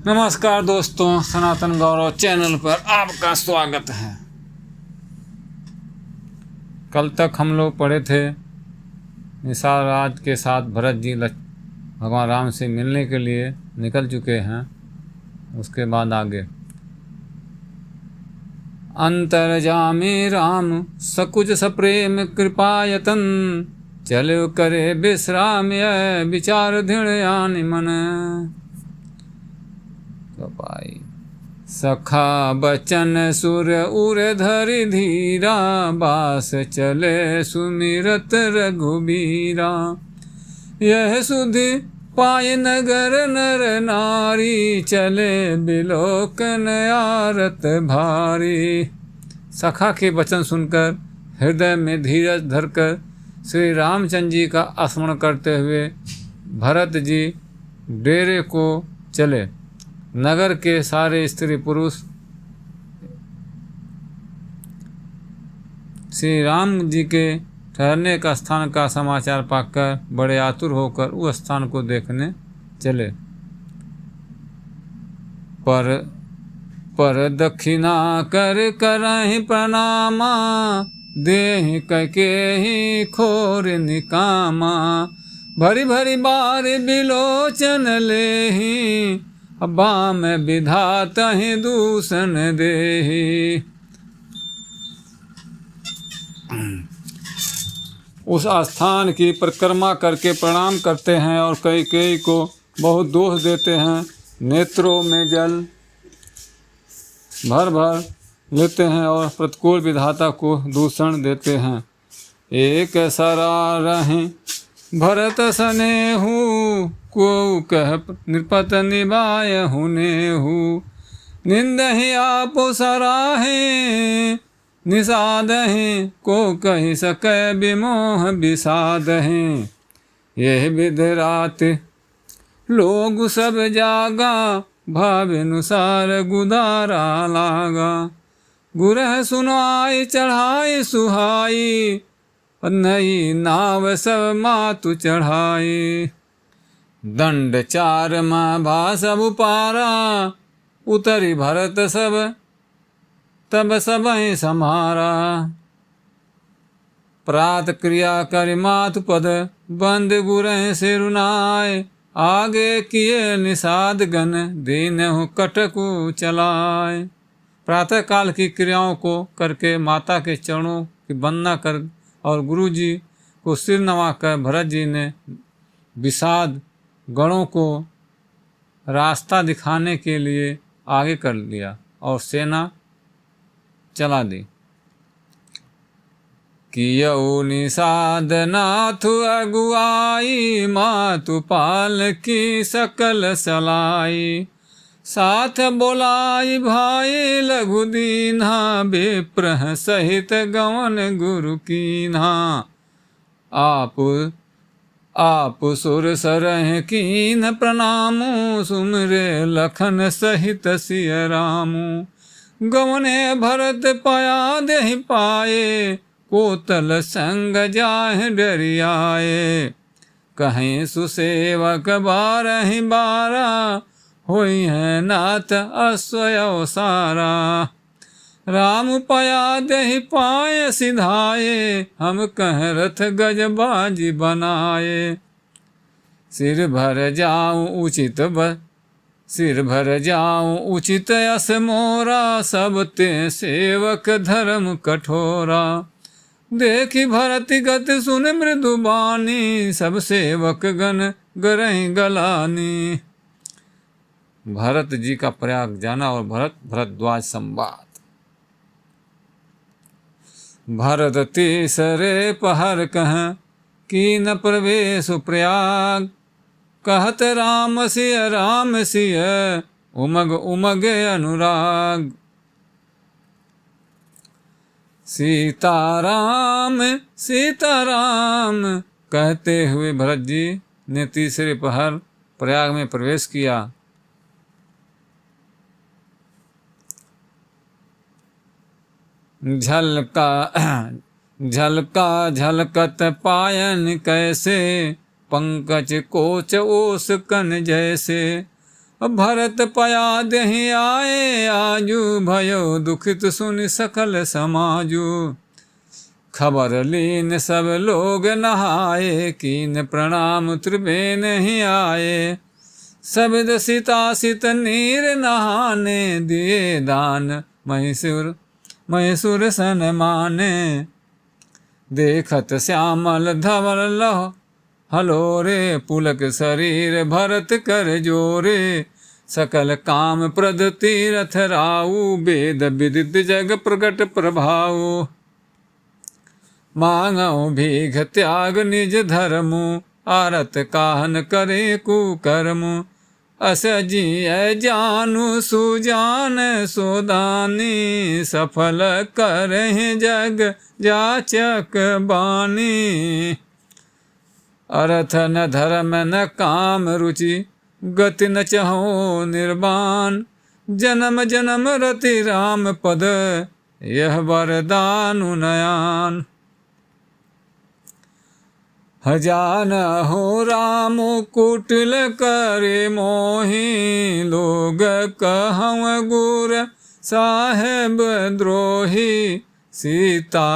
नमस्कार दोस्तों, सनातन गौरव चैनल पर आपका स्वागत है। कल तक हम लोग पढ़े थे निषाद राज के साथ भरत जी भगवान राम से मिलने के लिए निकल चुके हैं। उसके बाद आगे अंतर्जामी राम सकुच सप्रेम कृपायतन चलो करे विश्राम विचार दृढ़ यानि मन। पाई सखा बचन सुर उर धरि धीरा बास चले सुमिरत रघुबीरा। यह सुधि पाय नगर नर नारी चले बिलोकन आरत भारी। सखा के वचन सुनकर हृदय में धीरज धरकर श्री रामचंद्र जी का स्मरण करते हुए भरत जी डेरे को चले। नगर के सारे स्त्री पुरुष श्री राम जी के ठहरने का स्थान का समाचार पाकर बड़े आतुर होकर उस स्थान को देखने चले। पर दक्षिणा कर करहि प्रणामा देहि कके ही खोर निकामा। भरी भरी बार बिलोचन लेहि बाम विधाता ही दूषण देहि। उस स्थान की परिक्रमा करके प्रणाम करते हैं और कई को बहुत दोष देते हैं। नेत्रों में जल भर भर लेते हैं और प्रतिकूल विधाता को दूषण देते हैं। एक सरा रहें भरत सनेहु को कह नृपत निभाय हुनेहु। निंदहि आप सराहे निषादहि को कहि सकै विमोह विषादहि। यह विध रात लोग सब जागा भावानुसार गुदारा लागा। गुरह सुनाई चढ़ाई सुहाई नई नाव सब मातु चढ़ाई। दंड चार भा सब पारा उतरी भरत सब तब सबहि सम्हारा। प्रात क्रिया कर मातु पद बंद गुरह सिरुनाय। आगे किए निषाद गण दीनहु कटकु चलाए। प्रातः काल की क्रियाओं को करके माता के चरणों की वंदना कर और गुरु जी को सिर नवाकर भरत जी ने विषाद गणों को रास्ता दिखाने के लिए आगे कर लिया और सेना चला दी। कियऊ निषाद नाथ अगुआई मातु पाल की सकल सलाई। साथ बोलाई भाई लघु दीन्हा विप्रह सहित गवन गुरु कीन्हा। आप सुर सरह कीन प्रणामु सुमरे लखन सहित सिय रामु। गवने भरत पाया देहि पाए कोतल संग जाहि डरियाए। कहीं सुसेवक बारहि बारा होई है नाथ अश्वय सारा। राम पया देहि पाए सिधाए हम कह रथ गज बाजी बनाए। सिर भर जाऊं उचित यस मोरा सब ते सेवक धर्म कठोरा। देखी भरत गति सुन मृदु बानी सब सेवक गण गरहि गलानी। भरत जी का प्रयाग जाना और भरद्वाज संवाद। भरत तीसरे पहर कह कीन प्रवेश प्रयाग। कहत राम सिय उमग उमग अनुराग। सीताराम सीताराम कहते हुए भरत जी ने तीसरे पहर प्रयाग में प्रवेश किया। झलका झलकत पायन कैसे पंकज कोच ओस कन जैसे। भरत पया देहि आए, आजू भयो दुखित सुनि सकल समाजू। खबर लीन सब लोग नहाए, कीन प्रणाम त्रिबेन ही आए। शब्द सीता नीर नहाने, दिए दान महिषुर सन माने। देखत श्यामल धवल लह हलोरे, पुलक शरीर भरत कर जोरे। सकल काम प्रद तीरथ राऊ, वेद विदित जग प्रगट प्रभाऊ। मांगो भीख त्याग निज धर्मु, आरत काहन करे कुकर्मु। अस जिय जानु सुजान सोदानी, सफल करहि जग जाचक बानी। अर्थ न धर्म न काम रुचि, गति न चहो निर्वाण। जन्म जन्म रति राम पद, यह वरदानु नयान। हजान हो राम कुटिल करे मोही, लोग कहउँ गुर साहेब द्रोही। सीता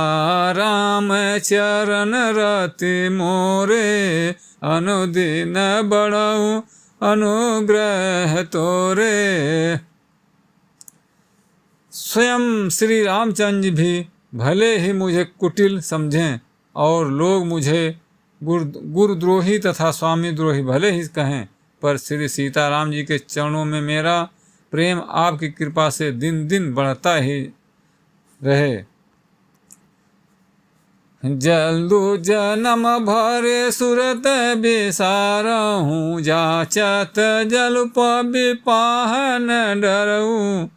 राम चरण रति मोरे, अनुदिन बढ़ऊ अनुग्रह तोरे। स्वयं श्री रामचंद्र भी भले ही मुझे कुटिल समझें और लोग मुझे गुरुद्रोही तथा स्वामी द्रोही भले ही कहें, पर श्री सीताराम जी के चरणों में मेरा प्रेम आपकी कृपा से दिन दिन बढ़ता ही रहे। जल्दु जन्म भरे सुरत बिसारहूँ, जाचत जलुप विपाहन डरऊँ।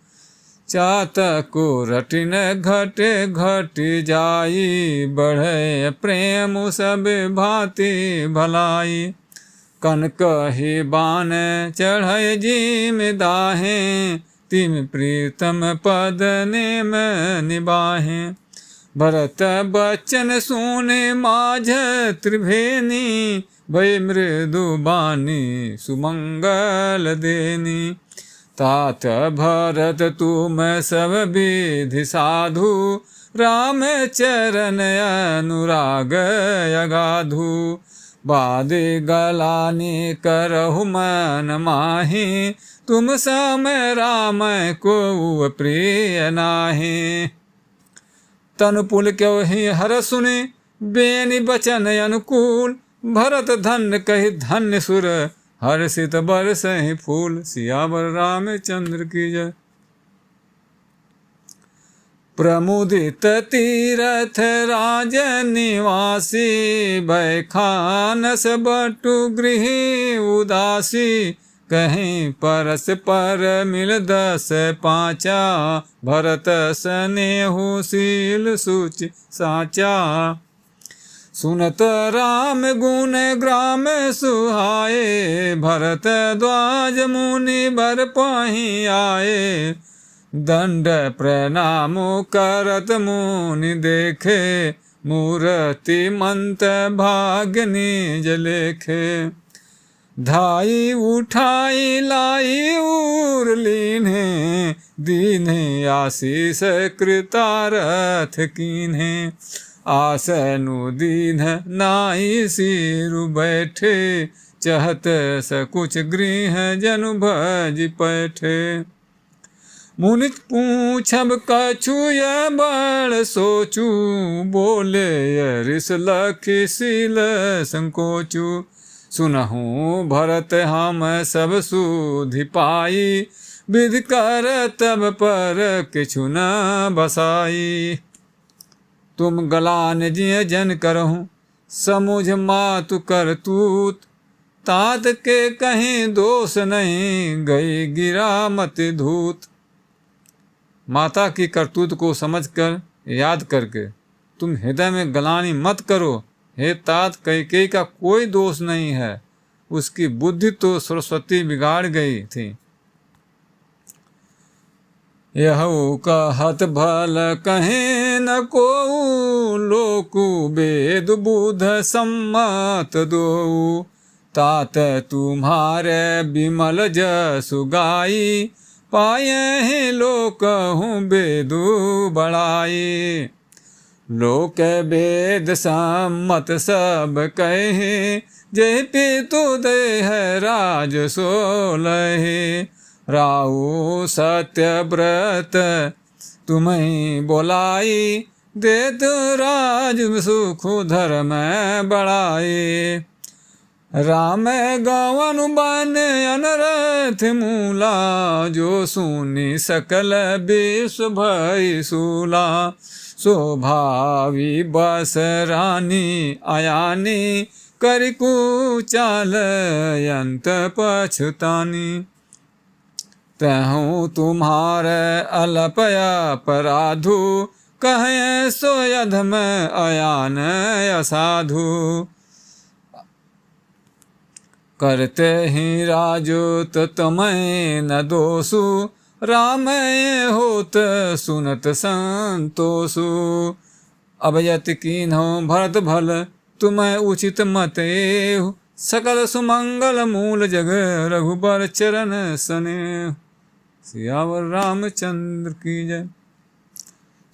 चातकु रटिन घटे घटि जाई, बढ़े प्रेम सब भांति भलाई। कनक ही बान चढ़य जिम दाहे, तिम प्रीतम पद नेम निबाहे। भरत बचन सुने माझ त्रिभेनी, भय मृदु बानी सुमंगल देनी। तात भरत तुम सब विधि साधु, राम चरण अनुराग अगाधु। बादे गलानी करहु मन माही, तुम सम राम को प्रिय नाहि। तनु पुल क्यों ही हर सुने, बेनि बचन अनुकूल। भरत धन्य कहि धन्य सुर, हर्षित बरसहि फूल। सियावर रामचंद्र की जय। प्रमुदित तीरथ राज निवासी, बैखानस बटु गृह उदासी। कहीं परस पर मिल दस पाँचा, भरत स्नेहु शील सुचि साचा। सुनत राम गुण ग्राम सुहाए, भरत द्वाज मुनि बर पाही आए। दंड प्रणाम करत मुनि देखे, मूर्ति मंत भाग्य निज लेखे। धाई उठाई लाई उर लीन्हे, दीन्हे आशीष कृतारथ कीन्हे। आसनु दीन नाई सिरु बैठे, चहत सकुच गृह जनु भज पैठे। मुनि पूछब कछु य बड़ सोचू, बोले ऋष लखि शील संकोचू। सुनहु भरत हम सब सुधि पाई, विधि कर तब पर किछु न बसाई। तुम गलान जिय जन करहूँ, समुझ मातु करतूत। तात के कहीं दोष नहीं, गई गिरा मत धूत। माता की करतूत को समझकर याद करके तुम हृदय में गलानी मत करो। हे तात, कैकेयी का कोई दोष नहीं है, उसकी बुद्धि तो सरस्वती बिगाड़ गई थी। यहु कहत भल कहे न को, लोकु वेद बुध सम्मत दो। तात तुम्हारे विमल जसु गाई, पाए हैं लोक हूँ बेदु बड़ाई। लोक वेद सम्मत सब कहे, जय पितु देह राज सोलहे। राहु सत्य व्रत तुम्हें बोलाई, देत राज सुख धर्म बढ़ाई। राम गवन बन अनरथ मूला, जो सुनी सकल विश्व भय सूला। स्वभावी बस रानी आयानी, करिकु चाल यंत पछुतानी। तहु तुम्हारे अलपया पराधु, कहें सो अधम अयान असाधु। करते ही राजोत तुम्हें न दोषु, राम होत सुनत संतोषु। अब यत कीन्हो भरत भल, तुम्हें उचित मत एहु। सकल सुमंगल मूल जग रघुबर चरण सने। सियावर रामचंद्र की जय।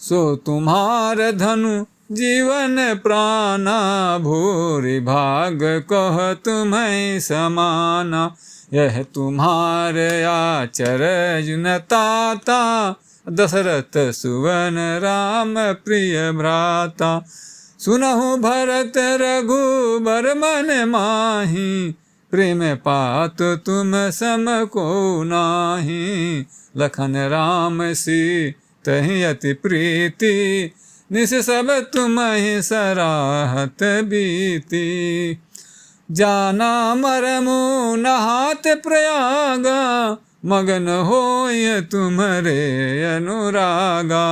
सो तुम्हार धनु जीवन प्राणा, भूरि भाग कह तुम्हें समाना। यह तुम्हारे आचरज न ताता, दशरथ सुवन राम प्रिय भ्राता। सुनहु भरत रघुबर मन माही, प्रेम पात तुम सम को नाही। लखन राम सीतहि अति प्रीति, निस सब तुम्हि सराहत बीती। जाना मरमु नहात प्रयागा, मगन होय तुम्हरे अनुरागा।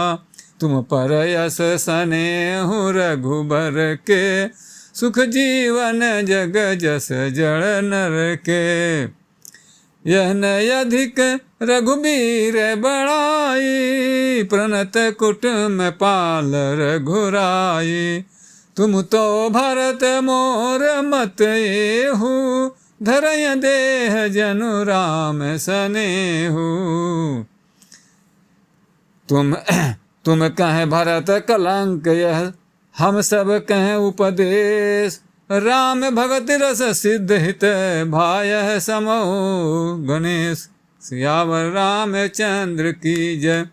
तुम पर यस स्नेहु रघुबर के, सुख जीवन जग जस जड़ नर के। यह न अधिक रघुबीर बड़ाई, प्रणत कुटुम पाल रघुराई। तुम तो भरत मोर मत एहु, धरय देह जनु राम सनेहु। तुम कहे भरत कलंक यह, हम सब कहें उपदेश। राम भगत रस सिद्ध हित, भाय समो गणेश। सियावर रामचंद्र की जय।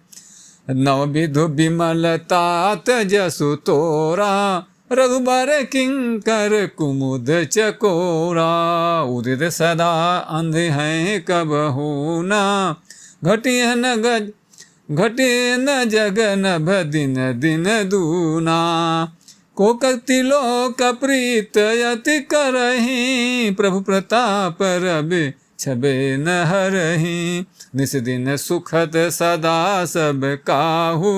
नव विधु विमल तात जसु तोरा, रघुबर किंकर कुमुद चकोरा। उदित सदा अंधे हैं कबहु ना, घटिया न गज घटे न जग नभ दिन दिन दूना। को कति लोक प्रीत यति करही, प्रभु प्रताप रवि छबे न हरही। निस दिन सुखद सदा सब काहू,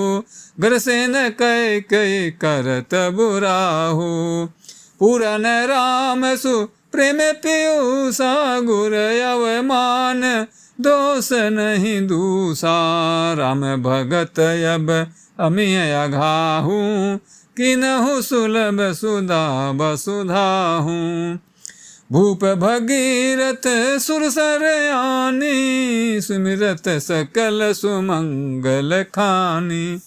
घर से न कै कै करत बुराहू। पूरन राम सु प्रेम पीयूषा, गुर अवमान दोष नहीं दूसा। राम भगत अब अमिय अघाहू, किनहु सुलभ सुधा बसुधाहू। भूप भगीरथ सुरसरयानी, सुमिरत सकल सुमंगल खानी।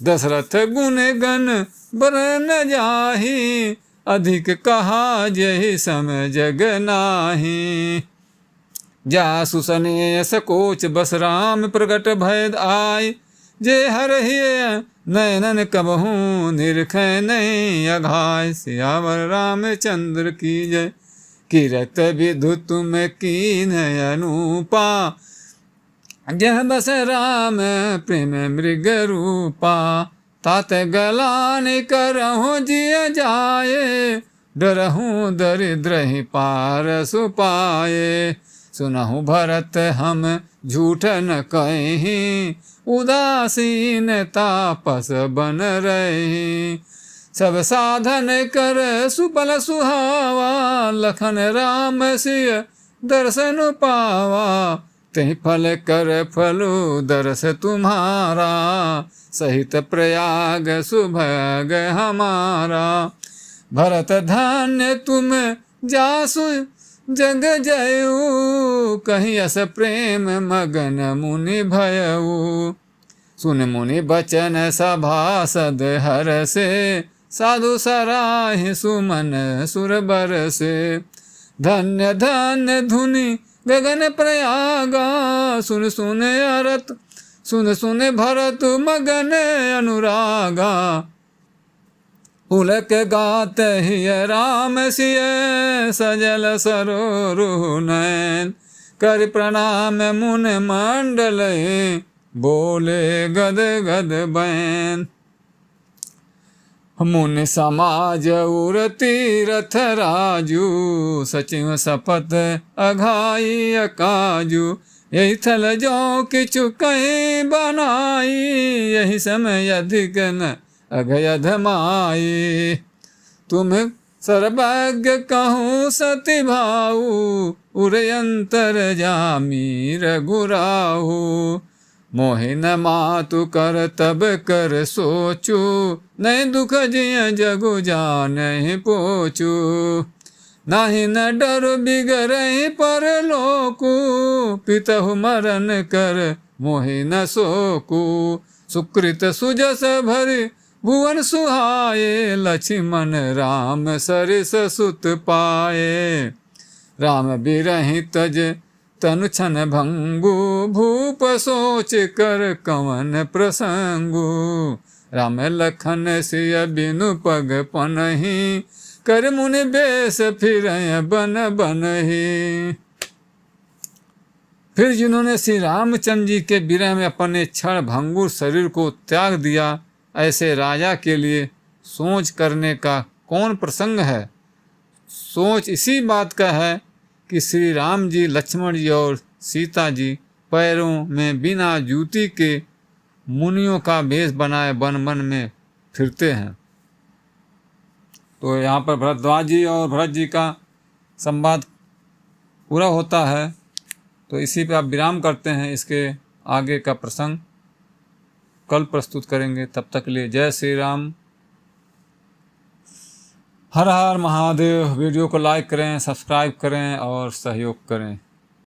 दशरथ गुण गण बरन जाहि, अधिक कहा जहि सम जग नाही। जासु सनेह सकोच बस राम प्रगट भयद आय। जे हरहिय नयनन कबहू, निरख नहीं अघाय। सियावर रामचंद्र की जय। किरत विधु तुम कीन अनुपा, जह बस राम प्रेम मृग रूपा। तात गलान करहु जिय जाए, डरहु दरिद्र ही पार सुपाए। सुनहु भरत हम झूठ न कहीं, उदासीन तापस बन रही। सब साधन कर सुबल सुहावा, लखन राम सिय दर्शन पावा। तहि फल कर फलु दर्श तुम्हारा, सहित प्रयाग सुभग हमारा। भरत धन्य तुम जासु जग जयऊ कहीं अस प्रेम मगन मुनि भयऊ। सुन मुनि बचन सभासद हर से साधु सराहि सुमन सुर बरसे। धन्य धन्य धुनि गगन प्रयागा सुन सुन अरत सुन सुन भरत मगन अनुरागा। पुलक गात हिय राम सिय सजल सरोरु नयन। कर प्रणाम मुन मंडल बोले गद गद बैन। मुनि समाज उर तीरथ राजू सचिव सपथ अघाई अकाजू। यही थल जो किचु कहीं बनाई यही समय अधिक न अघयध माई। तुम सर्वज्ञ कहूँ सति भाऊ उरयंतर जामी रघुराहू। मोहि न मातु कर तब कर सोचू नहीं दुख जिय जगु जानहि पोचू। नाही न डर बिगरहि पर लोकू पितहु मरण कर मोहि न सोकू। सुकृत सुजस भरि भुवन सुहाए लक्ष्मण राम सरिस सुत पाए। राम बिरहि तज तनु छन भंगु भूप सोच कर कवन प्रसंगु। राम लखन सिय बिनु पग पनहि कर मुनि बेस फिर बन बनहि। फिर जिन्होंने श्री रामचंद्र जी के विरह में अपने क्षण भंगुर शरीर को त्याग दिया, ऐसे राजा के लिए सोच करने का कौन प्रसंग है। सोच इसी बात का है कि श्री राम जी, लक्ष्मण जी और सीता जी पैरों में बिना जूती के मुनियों का भेष बनाए वन वन में फिरते हैं। तो यहाँ पर भरद्वाज जी और भरत जी का संवाद पूरा होता है। तो इसी पे आप विराम करते हैं। इसके आगे का प्रसंग कल प्रस्तुत करेंगे। तब तक के लिए जय श्री राम, हर हर महादेव। वीडियो को लाइक करें, सब्सक्राइब करें और सहयोग करें।